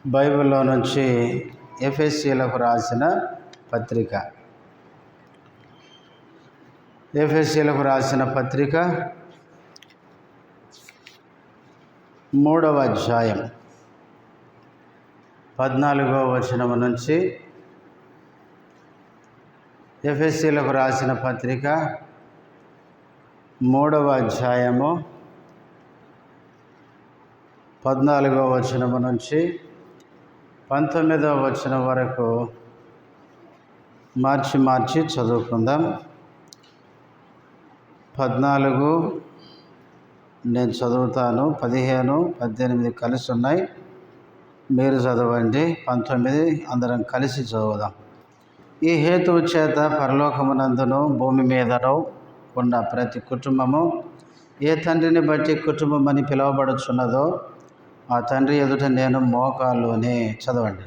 బైబిల్లో నుంచి ఎఫెసీయులకు రాసిన పత్రిక. ఎఫెసీయులకు రాసిన పత్రిక 3వ అధ్యాయం 14వ వచనం నుంచి. ఎఫెసీయులకు రాసిన పత్రిక 3వ అధ్యాయము 14వ వచనం నుంచి 19వ వచనం వరకు మార్చి చదువుకుందాం. 14 నేను చదువుతాను, 15, 18 కలిసి ఉన్నాయి, మీరు చదవండి. 19 అందరం కలిసి చదువుదాం. ఈ హేతువు చేత పరలోకమునందును భూమి మీదను ఉన్న ప్రతి కుటుంబము ఏ తండ్రిని బట్టి కుటుంబం అని పిలువబడుచున్నదో ఆ తండ్రి ఎదుట నేను మోకాల్లోనే. చదవండి.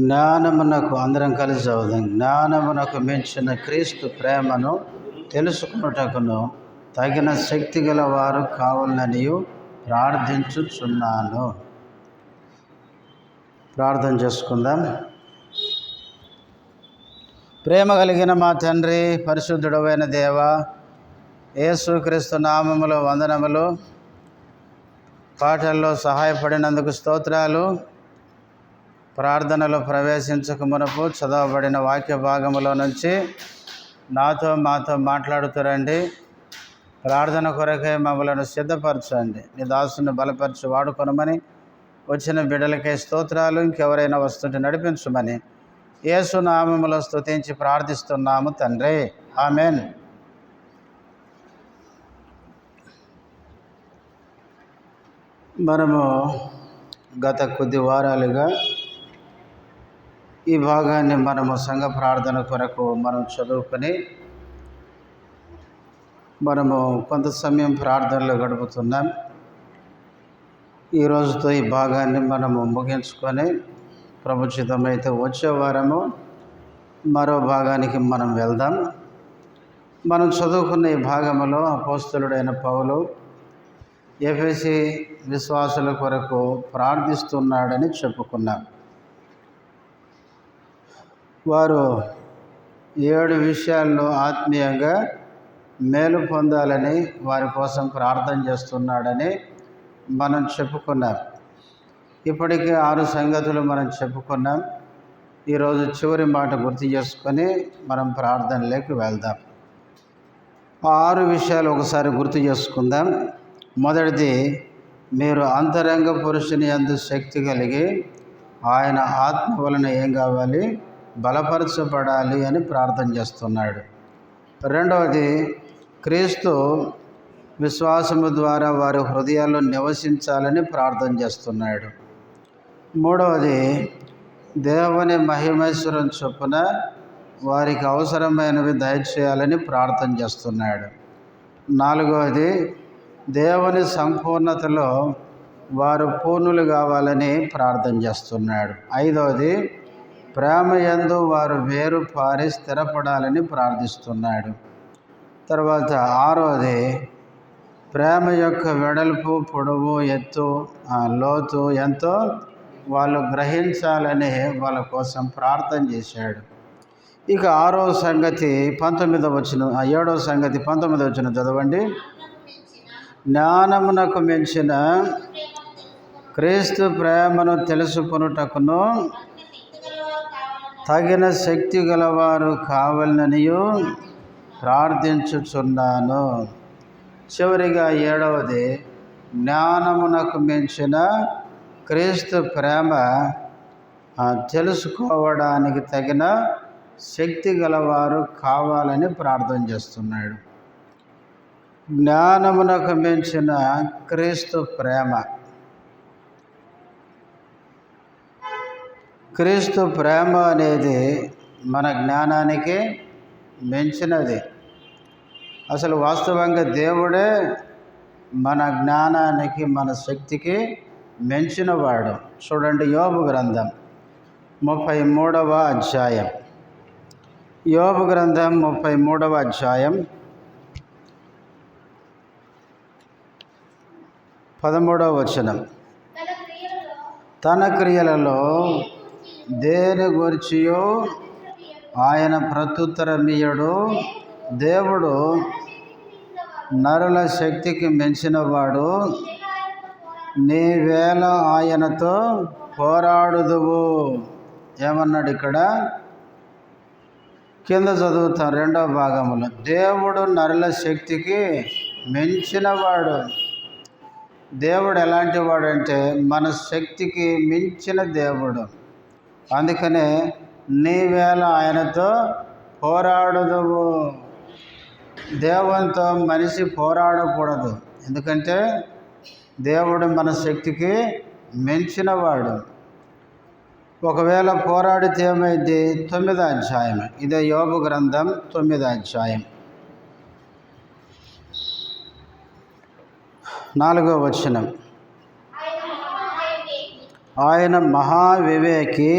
జ్ఞానమునకు, అందరం కలిసి చదువుదాం. జ్ఞానమునకు మించిన క్రీస్తు ప్రేమను తెలుసుకున్నటకును తగిన శక్తి గల వారు కావాలని ప్రార్థించుచున్నాను. ప్రార్థన చేసుకుందాం. ప్రేమ కలిగిన మా తండ్రి, పరిశుద్ధుడైన దేవ, యేసుక్రీస్తు నామములో వందనములు. పాటల్లో సహాయపడినందుకు స్తోత్రాలు. ప్రార్థనలో ప్రవేశించక మునుపు చదవబడిన వాక్య భాగములో నుంచి మాతో మాట్లాడుతురండి. ప్రార్థన కొరకై మమ్మలను సిద్ధపరచండి. నీ దాసుని బలపరిచి వాడుకొనమని, వచ్చిన బిడ్డలకే స్తోత్రాలు. ఇంకెవరైనా వస్తుంటే నడిపించమని యేసు నామములో స్తుతించి ప్రార్థిస్తున్నాము తండ్రి, ఆమెన్. మనము గత కొద్ది వారాలుగా ఈ భాగాన్ని మనము సంఘ ప్రార్థన కొరకు మనం చదువుకొని మనము కొంత సమయం ప్రార్థనలో గడుపుతున్నాం. ఈ రోజుతో ఈ భాగాన్ని మనము ముగించుకొని ప్రభుచితమైతే వచ్చే వారము మరో భాగానికి మనం వెళ్దాం. మనం చదువుకున్న ఈ భాగంలో అపోస్తలుడైన పౌలు ఎఫెసీ విశ్వాసుల కొరకు ప్రార్థిస్తున్నాడని చెప్పుకున్నాం. వారు 7 విషయాల్లో ఆత్మీయంగా మేలు పొందాలని వారి కోసం ప్రార్థన చేస్తున్నాడని మనం చెప్పుకున్నాం. ఇప్పటికే 6 సంగతులు మనం చెప్పుకున్నాం. ఈరోజు చివరి మాట గుర్తు చేసుకొని మనం ప్రార్థనలోకి వెళ్దాం. ఆ 6 విషయాలు ఒకసారి గుర్తు చేసుకుందాం. మొదటిది, మీరు అంతరంగ పురుషుని యందు శక్తి కలిగి ఆయన ఆత్మ వలన ఏం కావాలి? బలపరచబడాలి అని ప్రార్థన చేస్తున్నాడు. రెండవది, క్రీస్తు విశ్వాసము ద్వారా వారి హృదయాల్లో నివసించాలని ప్రార్థన చేస్తున్నాడు. మూడవది, దేవుని మహిమేశ్వరం చొప్పున వారికి అవసరమైనవి దయచేయాలని ప్రార్థన చేస్తున్నాడు. నాలుగవది, దేవుని సంపూర్ణతలో వారు పూర్ణులు కావాలని ప్రార్థన చేస్తున్నాడు. ఐదవది, ప్రేమ యందు వారు వేరు పారి స్థిరపడాలని ప్రార్థిస్తున్నాడు. తర్వాత ఆరవది, ప్రేమ యొక్క వెడల్పు, పొడవు, ఎత్తు, లోతు ఎంతో వాళ్ళు గ్రహించాలని వాళ్ళ కోసం ప్రార్థన చేశాడు. ఇక 6వ సంగతి 19వ వచనం, 7వ సంగతి 19వ వచనం చదవండి. జ్ఞానమునకు మించిన క్రీస్తు ప్రేమను తెలుసుకొనుటకును తగిన శక్తి గలవారు కావాలని ప్రార్థించుచున్నాను. చివరిగా 7వది, జ్ఞానమునకు మించిన క్రీస్తు ప్రేమ తెలుసుకోవడానికి తగిన శక్తి గలవారు కావాలని ప్రార్థన చేస్తున్నాడు. జ్ఞానమునకు మించిన క్రీస్తు ప్రేమ. క్రీస్తు ప్రేమ అనేది మన జ్ఞానానికి మించినది. అసలు వాస్తవంగా దేవుడే మన జ్ఞానానికి, మన శక్తికి మించినవాడు. చూడండి, యోబు గ్రంథం 33వ అధ్యాయం. యోబు గ్రంథం 33వ అధ్యాయం 13వ వచనం. తన క్రియలలో దేని గూర్చియో ఆయన ప్రత్యుత్తరమియ్యడు. దేవుడు నరుల శక్తికి మించినవాడు. నీవేళ ఆయనతో పోరాడుదువు. ఏమన్నాడు ఇక్కడ? కింద చదువుతాం 2వ భాగంలో. దేవుడు నరుల శక్తికి మించినవాడు. దేవుడు ఎలాంటి వాడంటే మన శక్తికి మించిన దేవుడు. అందుకనే నీవేళ ఆయనతో పోరాడుదువు. దేవునితో మనిషి పోరాడకూడదు, ఎందుకంటే దేవుడు మన శక్తికి మించినవాడు. ఒకవేళ పోరాడితే ఏమైంది? 9వ అధ్యాయం. ఇదే యోబు గ్రంథం 9వ అధ్యాయం 4వ వచనం. ఆయన మహావివేకి,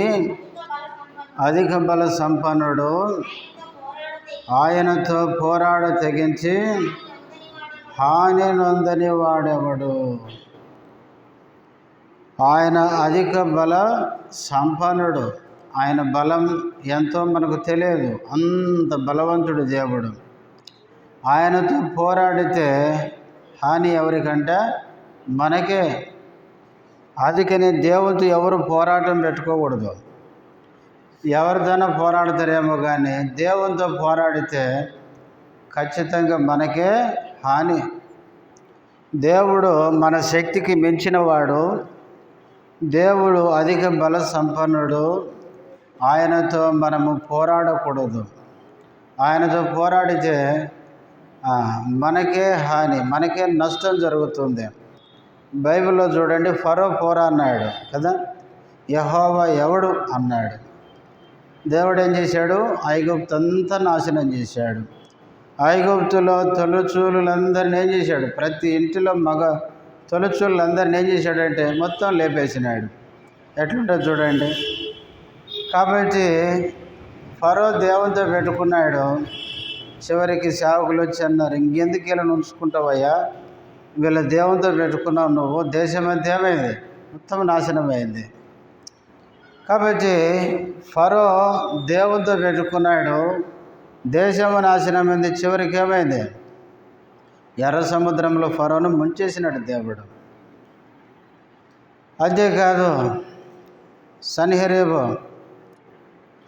అధిక బల సంపన్నుడు. ఆయనతో పోరాడ తెగించి హాని నొందని వాడెవడు? ఆయన అధిక బల సంపన్నుడు. ఆయన బలం ఎంతో మనకు తెలియదు, అంత బలవంతుడు దేవుడు. ఆయనతో పోరాడితే హాని ఎవరికంటే మనకే. అందుకని దేవునితో ఎవరు పోరాటం పెట్టుకోకూడదు. ఎవరితోనో పోరాడతారేమో కానీ దేవునితో పోరాడితే ఖచ్చితంగా మనకే హాని. దేవుడు మన శక్తికి మించినవాడు. దేవుడు అధిక బల సంపన్నుడు. ఆయనతో మనము పోరాడకూడదు. ఆయనతో పోరాడితే మనకే హాని, మనకే నష్టం జరుగుతుంది. బైబిల్లో చూడండి, ఫరో పోరాడినాడు కదా, యెహోవా ఎవడు అన్నాడు. దేవుడు ఏం చేశాడు? ఐగుప్తు అంతా నాశనం చేశాడు. ఐగుప్తులో తొలిచూలులందరినీ ఏం చేశాడు? ప్రతి ఇంటిలో మగ తొలిచూళ్ళందరినీ ఏం చేశాడంటే మొత్తం లేపేసినాడు. ఎట్లుంటుంది చూడండి. కాబట్టి ఫరో దేవునితో పెట్టుకున్నాడు. చివరికి సేవకులు వచ్చి అన్నారు, ఇంకెందుకు ఇలా ఉంచుకుంటావయ్యా, వీళ్ళ దేవునితో పెట్టుకున్నావు నువ్వు, దేశం అంతా ఏమైంది? మొత్తం నాశనమైంది. కాబట్టి ఫరో దేవునితో పెట్టుకున్నాడు, దేశము నాశనమైంది. చివరికి ఏమైంది? ఎర్ర సముద్రంలో ఫరోను ముంచేసినాడు దేవుడు. అంతేకాదు, సన్హెరీబు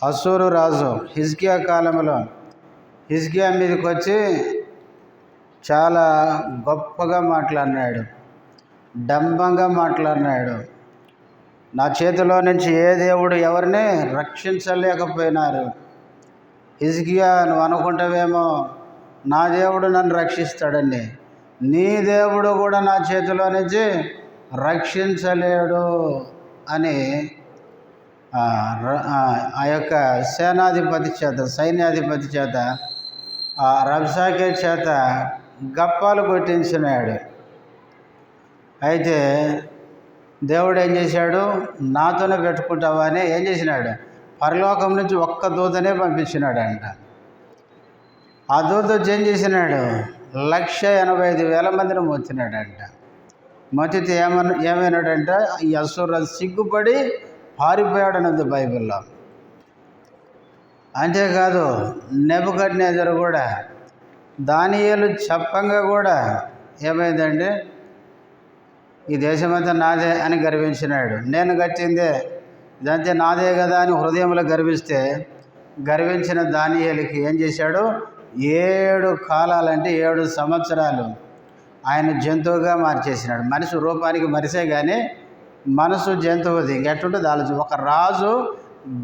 అసూరు రాజు హిజ్కియా కాలంలో హిజ్కియా మీదకి వచ్చి చాలా గొప్పగా మాట్లాడినాడు, డంబంగా మాట్లాడినాడు. నా చేతిలో నుంచి ఏ దేవుడు ఎవరిని రక్షించలేకపోయినారు. హిజ్కియా, నువ్వు అనుకుంటావేమో నా దేవుడు నన్ను రక్షిస్తాడని. నీ దేవుడు కూడా నా చేతిలో నుంచి రక్షించలేడు అని ఆ యొక్క సేనాధిపతి చేత, సైన్యాధిపతి చేత, రబ్షాకే చేత గప్పాలు కొట్టించినాడు. అయితే దేవుడు ఏం చేశాడు? నాతోనే పెట్టుకుంటావా అని ఏం చేసినాడు? పరలోకం నుంచి ఒక్క దూతనే పంపించినాడంట. ఆ దూత ఏం చేసినాడు? 1,85,000 మందిని మొత్తినాడంట. మొత్తితే ఏమైనాడంటే ఈ అసూరు సిగ్గుపడి పారిపోయాడన్నది బైబిల్లో. అంతేకాదు, నెబుకద్నెజరు కూడా దానియేలు చెప్పంగా కూడా ఏమైందంటే ఈ దేశమంతా నాదే అని గర్వించినాడు. నేను కట్టిందే, ఇదంతే నాదే కదా అని హృదయంలో గర్వించిన దానియేలుకి ఏం చేశాడు? 7 కాలాలంటే 7 సంవత్సరాలు ఆయన జంతువుగా మార్చేసినాడు. మనిషి రూపానికి మనిషే కానీ మనసు జంతువుది. ఇంకెట్టుంటుంది ఆలోచన. ఒక రాజు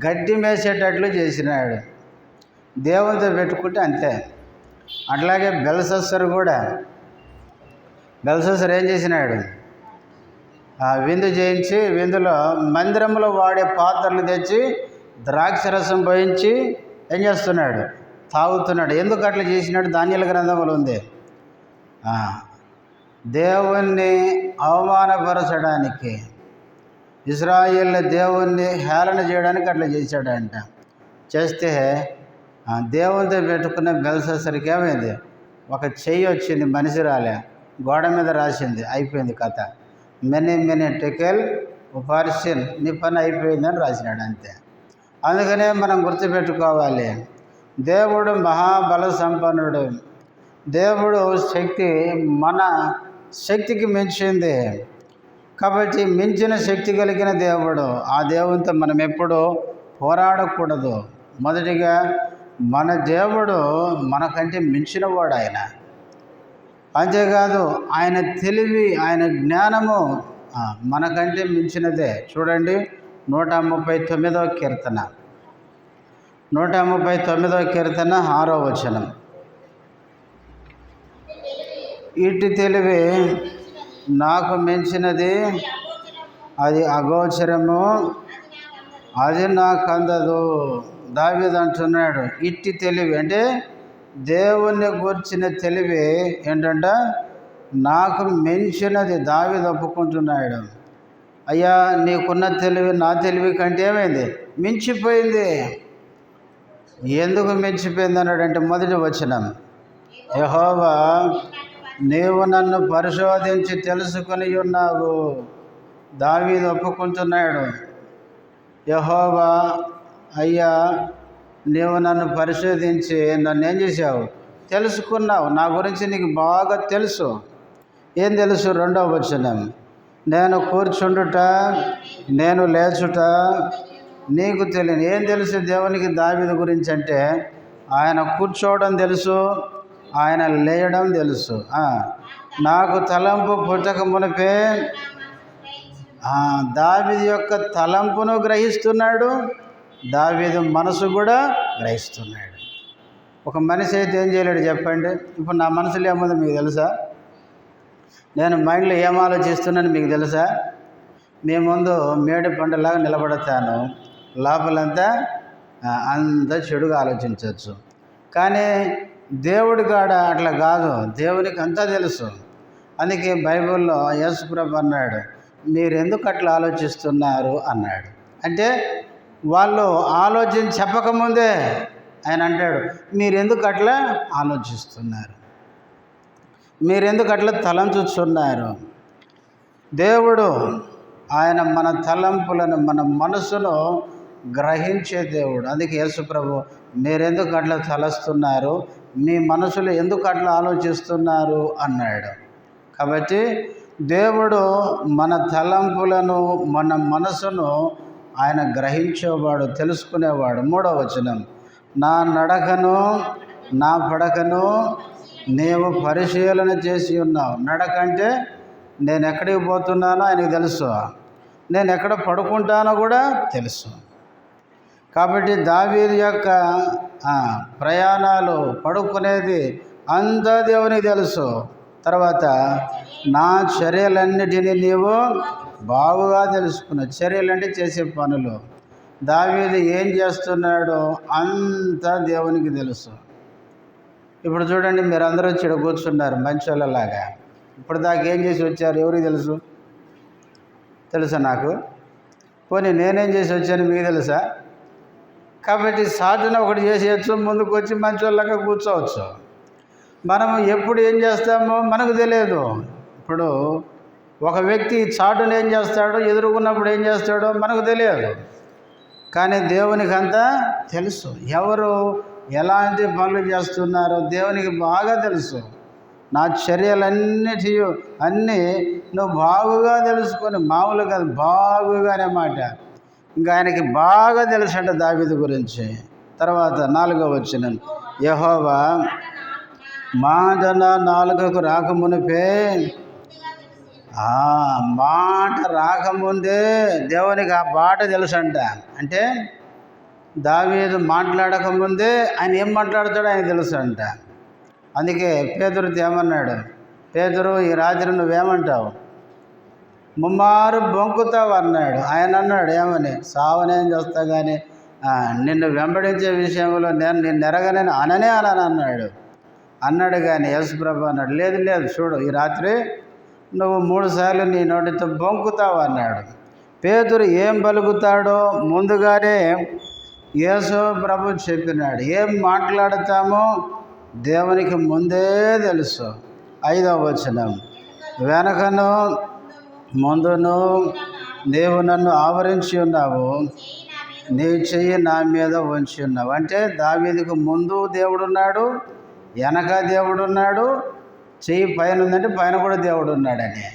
గడ్డి మేసేటట్లు చేసినాడు. దేవునితో పెట్టుకుంటే అంతే. అట్లాగే బెల్షస్సరు కూడా, బెల్షస్సరు ఏం చేసినాడు? విందు చేయించి విందులో మందిరంలో వాడే పాత్రలు తెచ్చి ద్రాక్షరసం పోయించి ఏం చేస్తున్నాడు, తాగుతున్నాడు. ఎందుకు అట్లా చేసినాడు? దానియేలు గ్రంథంలో ఉంది. దేవుణ్ణి అవమానపరచడానికి, ఇశ్రాయేల్ దేవుణ్ణి హేళన చేయడానికి అట్లా చేశాడంట. చేస్తే దేవునితో పెట్టుకున్న బెల్షస్సరుకి ఏమైంది, ఒక చెయ్యి వచ్చింది, మనిషి రాలే, గోడ మీద రాసింది, అయిపోయింది కథ. మెనీ టెకెల్ ఉపార్సిన్, నీ పని అయిపోయిందని రాసినాడు అంతే. అందుకనే మనం గుర్తుపెట్టుకోవాలి, దేవుడు మహాబల సంపన్నుడు. దేవుడు శక్తి మన శక్తికి మించింది కాబట్టి మించిన శక్తి కలిగిన దేవుడు. ఆ దేవునితో మనం ఎప్పుడూ పోరాడకూడదు. మొదటిగా మన దేవుడు మనకంటే మించినవాడు ఆయన. అంతేకాదు ఆయన తెలివి, ఆయన జ్ఞానము మనకంటే మించినదే. చూడండి 139వ కీర్తన, 139వ కీర్తన 6వ వచనం. ఇటు తెలివి నాకు మించినది, అది అగోచరము, అది నాకు అందదు. దావీదు అంటున్నాడు, ఇట్టి తెలివి అంటే దేవుణ్ణి గూర్చిన తెలివి ఏంటంటే నాకు మించినది. దావీదు ఒప్పుకుంటున్నాడు, అయ్యా నీకున్న తెలివి నా తెలివి కంటే ఏమైంది, మించిపోయింది. ఎందుకు మించిపోయింది అన్నాడంటే మొదటి వచనం, యెహోవా నీవు నన్ను పరిశోధించి తెలుసుకొని ఉన్నావు. దావీదు ఒప్పుకుంటున్నాడు, యెహోవా అయ్యా నీవు నన్ను పరిశోధించి నన్ను ఏం చేసావు, తెలుసుకున్నావు, నా గురించి నీకు బాగా తెలుసు. ఏం తెలుసు? 2వ వచనం, నేను కూర్చుండుట నేను లేచుట నీకు తెలియను. ఏం తెలుసు దేవునికి దావీదు గురించి అంటే ఆయన కూర్చోవడం తెలుసు, ఆయన లేయడం తెలుసు. నాకు తలంపు పుట్టక మునిపే దావీదు యొక్క తలంపును గ్రహిస్తున్నాడు, దావీదు మనసు కూడా గ్రహిస్తున్నాడు. ఒక మనిషి అయితే ఏం చేయలేడు చెప్పండి? ఇప్పుడు నా మనసులో ఏముందో మీకు తెలుసా? నేను మైండ్లో ఏం ఆలోచిస్తున్నాను మీకు తెలుసా? మీ ముందు మేడి పండులాగా నిలబడతాను, లోపలంతా అంతా చెడుగా ఆలోచించవచ్చు. కానీ దేవుడి కాడ అట్లా కాదు, దేవునికి అంతా తెలుసు. అందుకే బైబిల్లో యేసుప్రభు అన్నాడు, మీరు ఎందుకు అట్లా ఆలోచిస్తున్నారు అన్నాడు. అంటే వాళ్ళు ఆలోచన చెప్పకముందే ఆయన అంటాడు, మీరెందుకు అట్లా ఆలోచిస్తున్నారు, మీరెందుకు అట్లా తలంచుతున్నారు. దేవుడు ఆయన మన తలంపులను, మన మనసును గ్రహించే దేవుడు. అందుకే యేసుప్రభు మీరెందుకు అట్లా తలస్తున్నారు, మీ మనసులో ఎందుకు అట్లా ఆలోచిస్తున్నారు అన్నాడు. కాబట్టి దేవుడు మన తలంపులను, మన మనసును ఆయన గ్రహించేవాడు, తెలుసుకునేవాడు. 3వ వచనం, నా నడకను నా పడకను నీవు పరిశీలన చేసి ఉన్నావు. నడక అంటే నేను ఎక్కడికి పోతున్నానో ఆయనకు తెలుసు, నేను ఎక్కడ పడుకుంటానో కూడా తెలుసు. కాబట్టి దావీదు యొక్క ప్రయాణాలు, పడుకునేది అంతా దేవునికి తెలుసు. తర్వాత నా చర్యలన్నిటినీ నీవు బాగుగా తెలుసుకున్నావు. చర్యలు అంటే చేసే పనులు. దావీదు ఏం చేస్తున్నాడో అంతా దేవునికి తెలుసు. ఇప్పుడు చూడండి, మీరు అందరూ వచ్చి ఇక్కడ కూర్చున్నారు మంచోళ్ళలాగా. ఇప్పుడు దాకా ఏం చేసి వచ్చారు ఎవరికి తెలుసు? తెలుసా నాకు? పోనీ నేనేం చేసి వచ్చాను మీకు తెలుసా? కాబట్టి సాధన ఒకటి చేసేయచ్చు, ముందుకు వచ్చి మంచోళ్ళగా కూర్చోవచ్చు. మనము ఎప్పుడు ఏం చేస్తామో మనకు తెలియదు. ఇప్పుడు ఒక వ్యక్తి చాటును ఏం చేస్తాడో, ఎదుర్కొన్నప్పుడు ఏం చేస్తాడో మనకు తెలియదు. కానీ దేవునికి అంతా తెలుసు. ఎవరు ఎలాంటి పనులు చేస్తున్నారో దేవునికి బాగా తెలుసు. నా చర్యలన్నిటి అన్నీ నువ్వు బాగుగా తెలుసుకొని, మామూలుగా కాదు, బాగుగానే మాట. ఇంకా ఆయనకి బాగా తెలుసంట దావీదు గురించి. తర్వాత 4వ వచనం, యెహోవా మాట నా నాలుకకు రాకమునిపే, మాట రాకముందే దేవునికి ఆ మాట తెలుసంట. అంటే దావీదు మాట్లాడకముందే ఆయన ఏం మాట్లాడతాడో ఆయన తెలుసు అంట. అందుకే పేతురుతో ఏమన్నాడు, పేతురు ఈ రాత్రి నువ్వేమంటావు, ముమ్మారు బొంకుతావు అన్నాడు. ఆయన అన్నాడు ఏమని, సావనేం చేస్తా కానీ నిన్ను వెంబడించే విషయంలో నేను నిన్ను ఎరగనని అననే అన్నాడు. కానీ యేసుప్రభు అన్నాడు, లేదు లేదు, చూడు, ఈ రాత్రి నువ్వు 3 సార్లు నీ నోటితో బొంకుతావు అన్నాడు. పేతురు ఏం పలుకుతాడో ముందుగానే యేసు ప్రభు చెప్పినాడు. ఏం మాట్లాడతామో దేవునికి ముందే తెలుసు. 5వ వచనం, వెనకను ముందును నీవు నన్ను ఆవరించి ఉన్నావు, నీ చెయ్యి నా మీద ఉంచి ఉన్నావు. అంటే దావీదుకు ముందు దేవుడున్నాడు, వెనక దేవుడున్నాడు, చెయ్యి పైన ఉందంటే పైన కూడా దేవుడు ఉన్నాడని.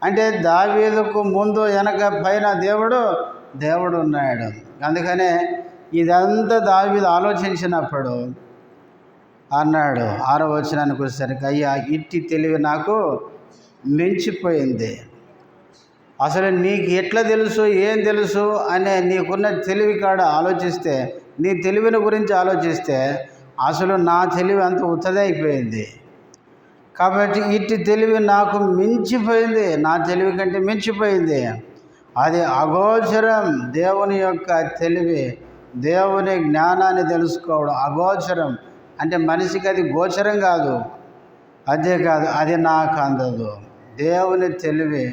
అంటే దావీదుకు ముందు వెనక పైన దేవుడు ఉన్నాడు. అందుకనే ఇదంతా దావీదు ఆలోచించినప్పుడు అన్నాడు 6వ వచనానికి వచ్చేసరికి, అయ్యా ఇట్టి తెలివి నాకు మించిపోయింది. అసలు నీకు ఎట్లా తెలుసు, ఏం తెలుసు అనే నీకున్న తెలివి కాడ ఆలోచిస్తే, నీ తెలివిని గురించి ఆలోచిస్తే అసలు నా తెలివి అంత ఉత్తదే అయిపోయింది. కాబట్టి ఇట్టి తెలివి నాకు మించిపోయింది, నా తెలివి కంటే మించిపోయింది. అది అగోచరం. దేవుని యొక్క తెలివి, దేవుని జ్ఞానాన్ని తెలుసుకోవడం అగోచరం. అంటే మనిషికి అది గోచరం కాదు, అదే కాదు, అది నాకు అందదు. దేవుని తెలివి,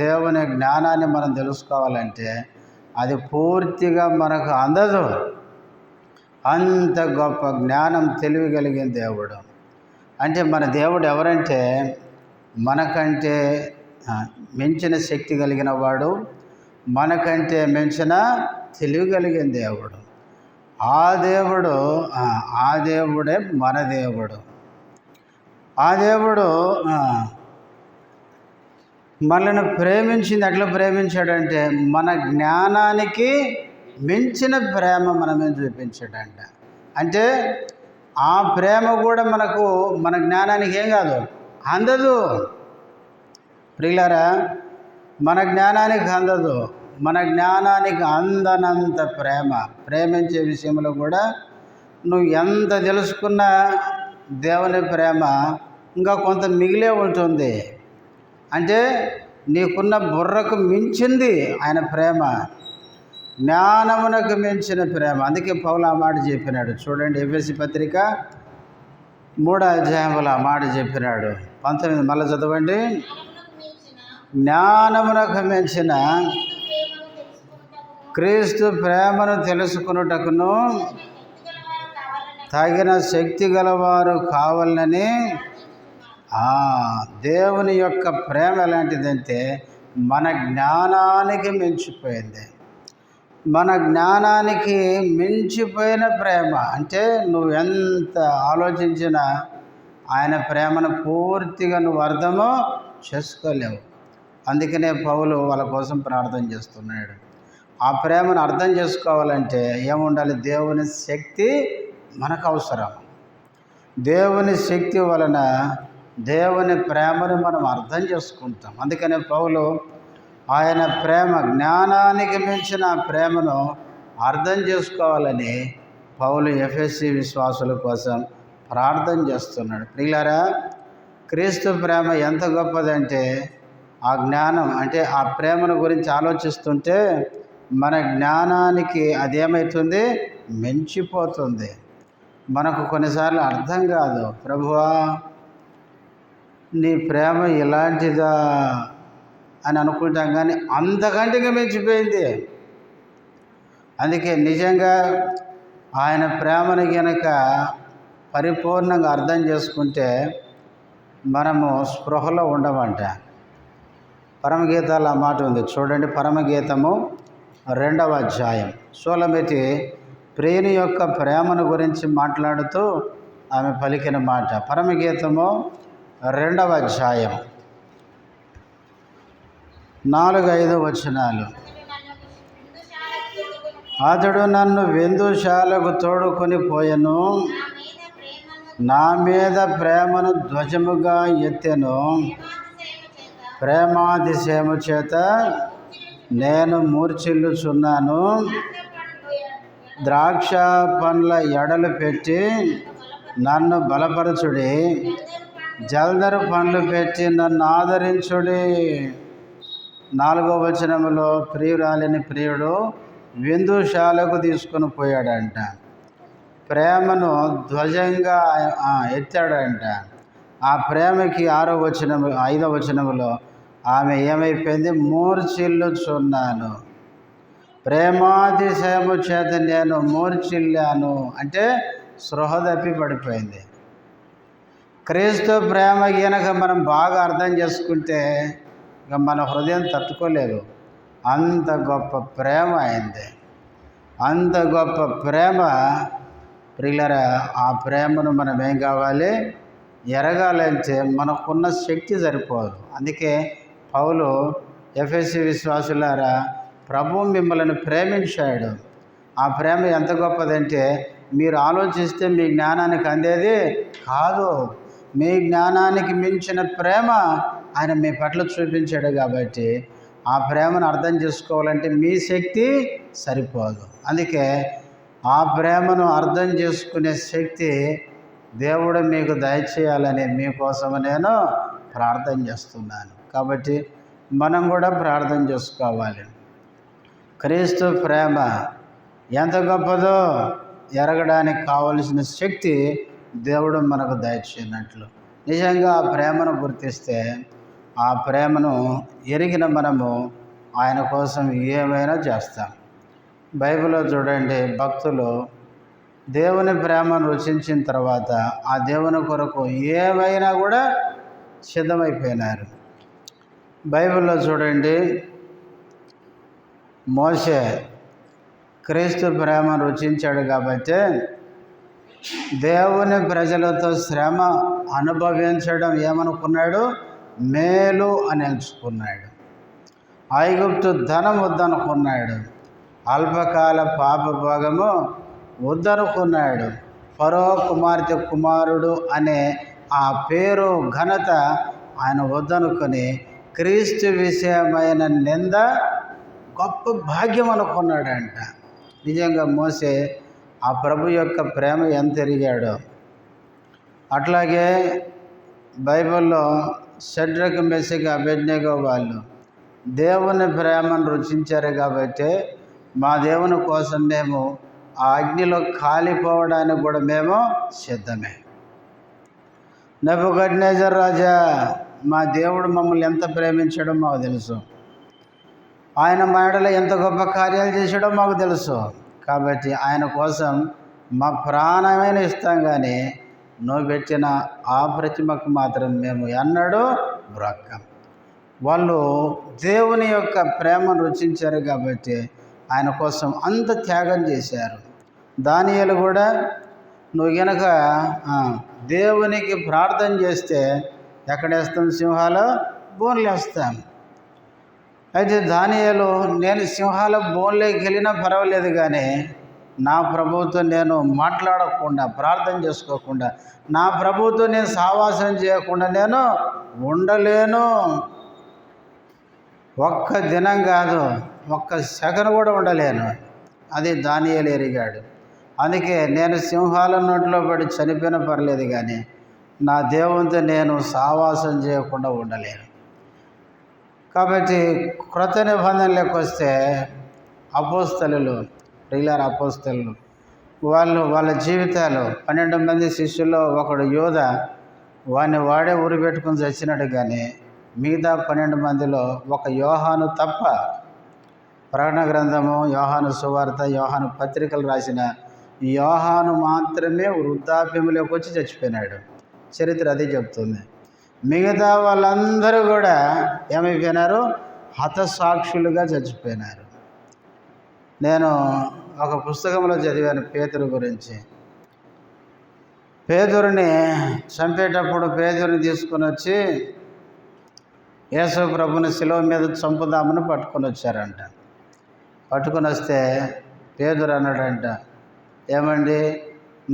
దేవుని జ్ఞానాన్ని మనం తెలుసుకోవాలంటే అది పూర్తిగా మనకు అందదు. అంత గొప్ప జ్ఞానం, తెలివి కలిగిన దేవుడు. అంటే మన దేవుడు ఎవరంటే మనకంటే మించిన శక్తి కలిగిన వాడు, మనకంటే మించిన తెలివి కలిగిన దేవుడు. ఆ దేవుడే మన దేవుడు. ఆ దేవుడు మనల్ని ప్రేమించింది. ఎట్లా ప్రేమించాడంటే మన జ్ఞానానికి మించిన ప్రేమ మన మీద చూపించాడంట. అంటే ఆ ప్రేమ కూడా మన జ్ఞానానికి ఏం కాదు, అందదు. ప్రియులారా, మన జ్ఞానానికి అందదు. మన జ్ఞానానికి అందనంత ప్రేమించే విషయంలో కూడా నువ్వు ఎంత తెలుసుకున్నా దేవుని ప్రేమ ఇంకా కొంత మిగిలే ఉంటుంది. అంటే నీకున్న బుర్రకు మించింది ఆయన ప్రేమ, జ్ఞానమునకు మించిన ప్రేమ. అందుకే పౌలు ఆ మాట చెప్పినాడు. చూడండి, ఎఫెసీ పత్రిక 3వ అధ్యాయంలో ఆ మాట చెప్పినాడు. 19 మళ్ళీ చదవండి. జ్ఞానమునకు మించిన క్రీస్తు ప్రేమను తెలుసుకొనుటకును తగిన శక్తి గలవారు కావాలని. దేవుని యొక్క ప్రేమ ఎలాంటిదంటే మన జ్ఞానానికి మించిపోయింది. మన జ్ఞానానికి మించిపోయిన ప్రేమ. అంటే నువ్వు ఎంత ఆలోచించినా ఆయన ప్రేమను పూర్తిగా నువ్వు అర్థమో చేసుకోలేవు. అందుకనే పౌలు వాళ్ళ కోసం ప్రార్థన చేస్తున్నాడు. ఆ ప్రేమను అర్థం చేసుకోవాలంటే ఏముండాలి? దేవుని శక్తి మనకు అవసరం. దేవుని శక్తి వలన దేవుని ప్రేమను మనం అర్థం చేసుకుంటాం. అందుకనే పౌలు ఆయన ప్రేమ, జ్ఞానానికి మించిన ప్రేమను అర్థం చేసుకోవాలని పౌలు ఎఫెసీ విశ్వాసుల కోసం ప్రార్థన చేస్తున్నాడు. ప్రియులారా, క్రీస్తు ప్రేమ ఎంత గొప్పదంటే ఆ జ్ఞానం, అంటే ఆ ప్రేమను గురించి ఆలోచిస్తుంటే మన జ్ఞానానికి అదేమవుతుంది? మించిపోతుంది. మనకు కొన్నిసార్లు అర్థం కాదు, ప్రభువా నీ ప్రేమ ఇలాంటిదా అని అనుకుంటాం, కానీ అంతకంటే మించిపోయింది. అందుకే నిజంగా ఆయన ప్రేమను గనక పరిపూర్ణంగా అర్థం చేసుకుంటే మనము స్పృహలో ఉండమంట. పరమగీతాలు ఆ మాట ఉంది. చూడండి, పరమగీతము 2వ అధ్యాయం. సూలమితి ప్రియుని యొక్క ప్రేమను గురించి మాట్లాడుతూ ఆమె పలికిన మాట. పరమగీతము 2వ అధ్యాయం 4-5 వచనాలు. అతడు నన్ను విందుశాలకు తోడుకొని పోయెను, నా మీద ప్రేమను ధ్వజముగా ఎత్తెను, ప్రేమాతిశయము చేత నేను మూర్ఛిల్లుచున్నాను. ద్రాక్ష పండ్ల ఎడలు పెట్టి నన్ను బలపరచుడి, జల్దరు పండ్లు పెట్టి నన్ను ఆదరించుడి. 4వ వచనములో ప్రియురాలిని ప్రియుడు విందుశాలకు తీసుకొని పోయాడంట. ప్రేమను ధ్వజంగా ఎత్తాడంట. ఆ ప్రేమకి 5వ వచనములో ఆమె ఏమైపోయింది? మూర్ఛిల్లుచున్నాను, ప్రేమాతిశయము చేత నేను మూర్ఛిల్లాను అంటే స్పృహ తప్పి పడిపోయింది. క్రీస్తు ప్రేమ గనక మనం బాగా అర్థం చేసుకుంటే ఇక మన హృదయం తట్టుకోలేదు. అంత గొప్ప ప్రేమ అయింది. అంత గొప్ప ప్రేమ ప్రియులరా. ఆ ప్రేమను మనం ఏం కావాలి? ఎరగాలంటే మనకున్న శక్తి సరిపోదు. అందుకే పౌలు ఎఫెసీ విశ్వాసులారా, ప్రభువు మిమ్మల్ని ప్రేమించాడు. ఆ ప్రేమ ఎంత గొప్పదంటే మీరు ఆలోచిస్తే మీ జ్ఞానానికి అందేది కాదు. మీ జ్ఞానానికి మించిన ప్రేమ ఆయన మీ పట్ల చూపించాడు. కాబట్టి ఆ ప్రేమను అర్థం చేసుకోవాలంటే మీ శక్తి సరిపోదు. అందుకే ఆ ప్రేమను అర్థం చేసుకునే శక్తి దేవుడు మీకు దయచేయాలని మీకోసం నేను ప్రార్థన చేస్తున్నాను. కాబట్టి మనం కూడా ప్రార్థన చేసుకోవాలి. క్రీస్తు ప్రేమ ఎంత గొప్పదో ఎరగడానికి కావలసిన శక్తి దేవుడు మనకు దయచేయనట్లు. నిజంగా ఆ ప్రేమను గుర్తిస్తే, ఆ ప్రేమను ఎరిగిన మనము ఆయన కోసం ఏమైనా చేస్తాం. బైబిల్లో చూడండి, భక్తులు దేవుని ప్రేమను రుచించిన తర్వాత ఆ దేవుని కొరకు ఏమైనా కూడా సిద్ధమైపోయినారు. బైబిల్లో చూడండి, మోషే క్రీస్తు ప్రేమను రుచించాడు కాబట్టి దేవుని ప్రజలతో శ్రమ అనుభవించడం ఏమనుకున్నాడు? మేలు అని ఎంచుకున్నాడు. ఐగుప్తు ధనం వద్దనుకున్నాడు. అల్పకాల పాపభోగము వద్దనుకున్నాడు. ఫరో కుమార్తె కుమారుడు అనే ఆ పేరు ఘనత ఆయన వద్దనుకొని క్రీస్తు విషయమైన నింద గొప్ప భాగ్యం అనుకున్నాడంట. నిజంగా మోసే ఆ ప్రభు యొక్క ప్రేమ ఎంత ఎరిగాడో. అట్లాగే బైబిల్లో షడ్రక్, మెషక్, అబేద్నెగో వాళ్ళు దేవుని ప్రేమను రుచించారు కాబట్టి మా దేవుని కోసం మేము ఆ అగ్నిలో కాలిపోవడానికి కూడా మేము సిద్ధమే. నెబుకద్నెజర్ రాజా, మా దేవుడు మమ్మల్ని ఎంత ప్రేమించాడో మాకు తెలుసు. ఆయన మాటలో ఎంత గొప్ప కార్యాలు చేశాడో మాకు తెలుసు. కాబట్టి ఆయన కోసం మా ప్రాణమైన ఇస్తాం, కానీ నువ్వు పెట్టిన ఆ ప్రతిమకు మాత్రం మేము ఎన్నడూ బ్రొక్కం. వాళ్ళు దేవుని యొక్క ప్రేమను రుచించారు కాబట్టి ఆయన కోసం అంత త్యాగం చేశారు. దానియేలు కూడా నువ్వు గనక దేవునికి ప్రార్థన చేస్తే ఎక్కడేస్తాం? సింహాల బోన్లు వేస్తాం. అయితే దానియేలు, నేను సింహాల బోన్లోకి వెళ్ళినా పర్వాలేదు, కానీ నా ప్రభువుతో నేను మాట్లాడకుండా, ప్రార్థన చేసుకోకుండా, నా ప్రభువుతో నేను సావాసం చేయకుండా నేను ఉండలేను. ఒక్క దినం కాదు, ఒక్క సెకను కూడా ఉండలేను. అది దానియేలు ఎరిగాడు. అందుకే నేను సింహాల నోట్లో పడి చనిపోయినా పర్లేదు, కానీ నా దేవునితో నేను సావాసం చేయకుండా ఉండలేను. కాబట్టి క్రొత్త నిబంధనలోకి వస్తే అపోస్తలులు, అపోస్తలులు వాళ్ళ జీవితాలు 12 మంది శిష్యుల్లో ఒకడు యోధ, వాడే ఊరి పెట్టుకుని చచ్చినాడు. కానీ మిగతా 12 మందిలో ఒక యోహాను తప్ప, ప్రకటన గ్రంథము, యోహాను సువార్త, యోహాను పత్రికలు రాసిన యోహాను మాత్రమే వృద్ధాప్యంలోకి వచ్చి చచ్చిపోయినాడు. చరిత్ర అది చెప్తుంది. మిగతా వాళ్ళందరూ కూడా ఏమైపోయినారు? హతసాక్షులుగా చచ్చిపోయినారు. నేను ఒక పుస్తకంలో చదివాను పేతురు గురించి. పేతురుని చంపేటప్పుడు పేతురుని తీసుకొని వచ్చి యేసు ప్రభుని శిలువ మీద చంపుదామని పట్టుకొని వచ్చారంట. పట్టుకొని వస్తే పేతురు అన్నాడంట, ఏమండి,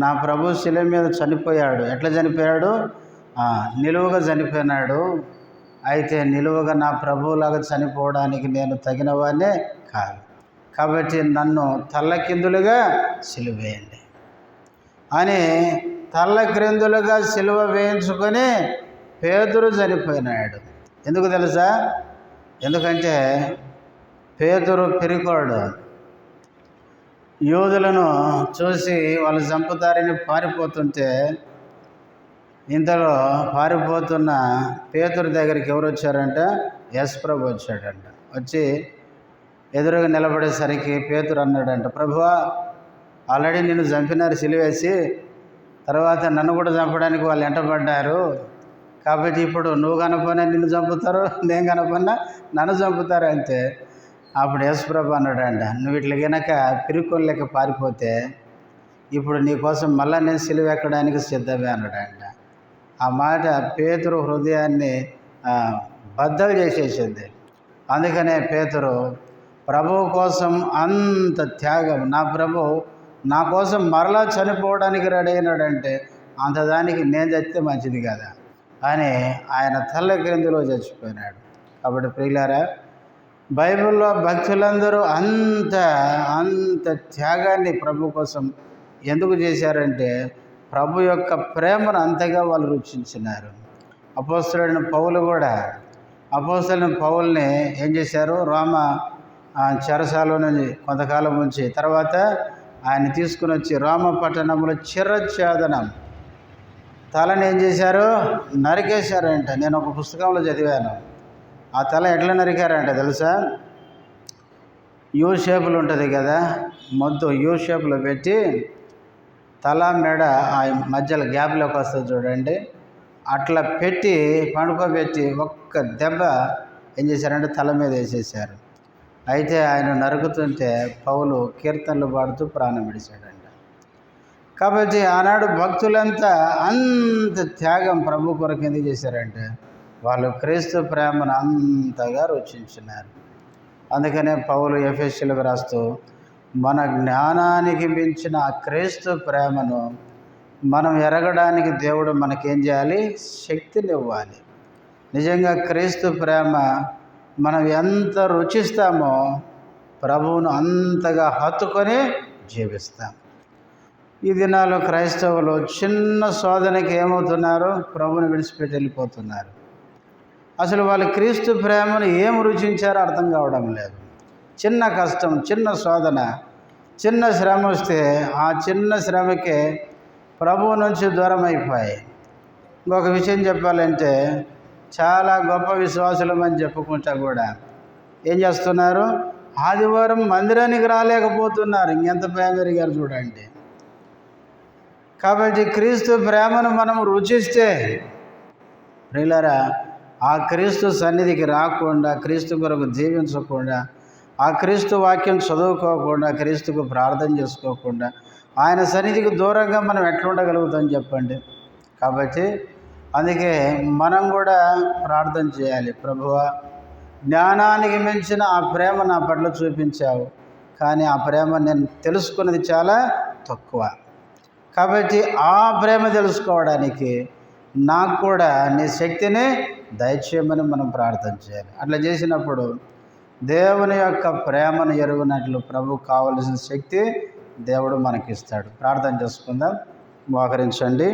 నా ప్రభు శిలువ మీద చనిపోయాడు. ఎట్లా చనిపోయాడు? నిలువుగా చనిపోయినాడు. అయితే నిలువుగా నా ప్రభువులాగా చనిపోవడానికి నేను తగిన వాడినే కాదు. కాబట్టి నన్ను తల్లకిందులుగా సిలువ వేయండి అని తల్లక్రిందులుగా సిలువ వేయించుకొని పేతురు చనిపోయినాడు. ఎందుకు తెలుసా? ఎందుకంటే పేతురు పిరికోడు. యూదులను చూసి వాళ్ళు చంపుతారని పారిపోతుంటే, ఇంతలో పారిపోతున్న పేతురు దగ్గరికి ఎవరు వచ్చారంటే యేసుప్రభు వచ్చాడంట. వచ్చి ఎదురుగా నిలబడేసరికి పేతురు అన్నాడంట, ప్రభువా, ఆల్రెడీ నిన్ను చంపినారు సిలువేసి, తర్వాత నన్ను కూడా చంపడానికి వాళ్ళు వెంటబడ్డారు, కాబట్టి ఇప్పుడు నువ్వు కనపడినా నిన్ను చంపుతారు, నేను కనపడినా నన్ను చంపుతారు అంతే. అప్పుడు యేసుప్రభు అన్నాడంట, నువ్వు ఇట్లా గనక పిరుకొల్లేక పారిపోతే ఇప్పుడు నీకోసం మళ్ళీ నేను సిలువ ఎక్కడానికి సిద్ధమే అన్నాడంట. ఆ మాట పేతురు హృదయాన్ని బద్దలు చేసేసింది. అందుకనే పేతురు ప్రభువు కోసం అంత త్యాగం, నా ప్రభు నా కోసం మరలా చనిపోవడానికి రెడీ అయినాడంటే అంతదానికి నేను చచ్చితే మంచిది కదా అని ఆయన తల్ల క్రిందిలో చచ్చిపోయినాడు. కాబట్టి ప్రియులారా, బైబిల్లో భక్తులందరూ అంత త్యాగాన్ని ప్రభు కోసం ఎందుకు చేశారంటే ప్రభు యొక్క ప్రేమను అంతగా వాళ్ళు రుచించినారు. అపోస్తలుడైన పౌలు కూడా, అపోస్తలుడైన పౌల్ని ఏం చేశారు, రోమ చెరసాల నుంచి కొంతకాలం ఉంచి తర్వాత ఆయన తీసుకుని వచ్చి రోమ పట్టణంలో చిరఛేదనం, తలని ఏం చేశారు, నరికేశారంట. నేను ఒక పుస్తకంలో చదివాను. ఆ తల ఎట్లా నరికారంట తెలుసా? యూ షేపులు ఉంటుంది కదా, మొద్దు యూ షేప్లో పెట్టి తల మెడ ఆ మధ్యలో గ్యాప్లోకి వస్తుంది చూడండి, అట్లా పెట్టి పండుకోబెట్టి ఒక్క దెబ్బ ఏం చేశారంటే తల మీద వేసేసారు. అయితే ఆయన నరుకుతుంటే పౌలు కీర్తనలు పాడుతూ ప్రాణం విడిచాడంట. కాబట్టి ఆనాడు భక్తులంతా అంత త్యాగం ప్రభు కొరకు ఎందుకు చేశారంటే వాళ్ళు క్రీస్తు ప్రేమను అంతగా రుచించినారు. అందుకనే పౌలు ఎఫెసీయులకు రాస్తూ మన జ్ఞానానికి మించిన ఆ క్రీస్తు ప్రేమను మనం ఎరగడానికి దేవుడు మనకేం చేయాలి, శక్తినివ్వాలి. నిజంగా క్రీస్తు ప్రేమ మనం ఎంత రుచిస్తామో ప్రభువును అంతగా హత్తుకొని జీవిస్తాం. ఈ దినాల్లో క్రైస్తవులు చిన్న శోధనకి ఏమవుతున్నారు, ప్రభువుని విడిచిపెట్టి వెళ్ళిపోతున్నారు. అసలు వాళ్ళు క్రీస్తు ప్రేమను ఏం రుచించారో అర్థం కావడం లేదు. చిన్న కష్టం, చిన్న శోధన, చిన్న శ్రమ వస్తే ఆ చిన్న శ్రమకే ప్రభువు నుంచి దూరం అయిపోయి. ఇంకొక విషయం చెప్పాలంటే చాలా గొప్ప విశ్వాసులమని చెప్పుకుంటా కూడా ఏం చేస్తున్నారు, ఆదివారం మందిరానికి రాలేకపోతున్నారు. ఇంకెంత ప్రేమ పెరిగారు చూడండి. కాబట్టి క్రీస్తు ప్రేమను మనం రుచిస్తే ప్రియులారా, ఆ క్రీస్తు సన్నిధికి రాకుండా, క్రీస్తు కొరకు జీవించకుండా, ఆ క్రీస్తు వాక్యం చదువుకోకుండా, క్రీస్తుకు ప్రార్థన చేసుకోకుండా ఆయన సన్నిధికి దూరంగా మనం ఎట్లా ఉండగలుగుతాం చెప్పండి. కాబట్టి అందుకే మనం కూడా ప్రార్థన చేయాలి. ప్రభువా, జ్ఞానానికి మించిన ఆ ప్రేమ నా పట్ల చూపించావు, కానీ ఆ ప్రేమ నేను తెలుసుకున్నది చాలా తక్కువ. కాబట్టి ఆ ప్రేమ తెలుసుకోవడానికి నాకు కూడా నీ శక్తిని దయచేయమని మనం ప్రార్థన చేయాలి. అట్లా చేసినప్పుడు దేవుని యొక్క ప్రేమను ఎరుగునట్లు ప్రభుకు కావలసిన శక్తి దేవుడు మనకిస్తాడు. ప్రార్థన చేసుకుందాం. మోకరించండి.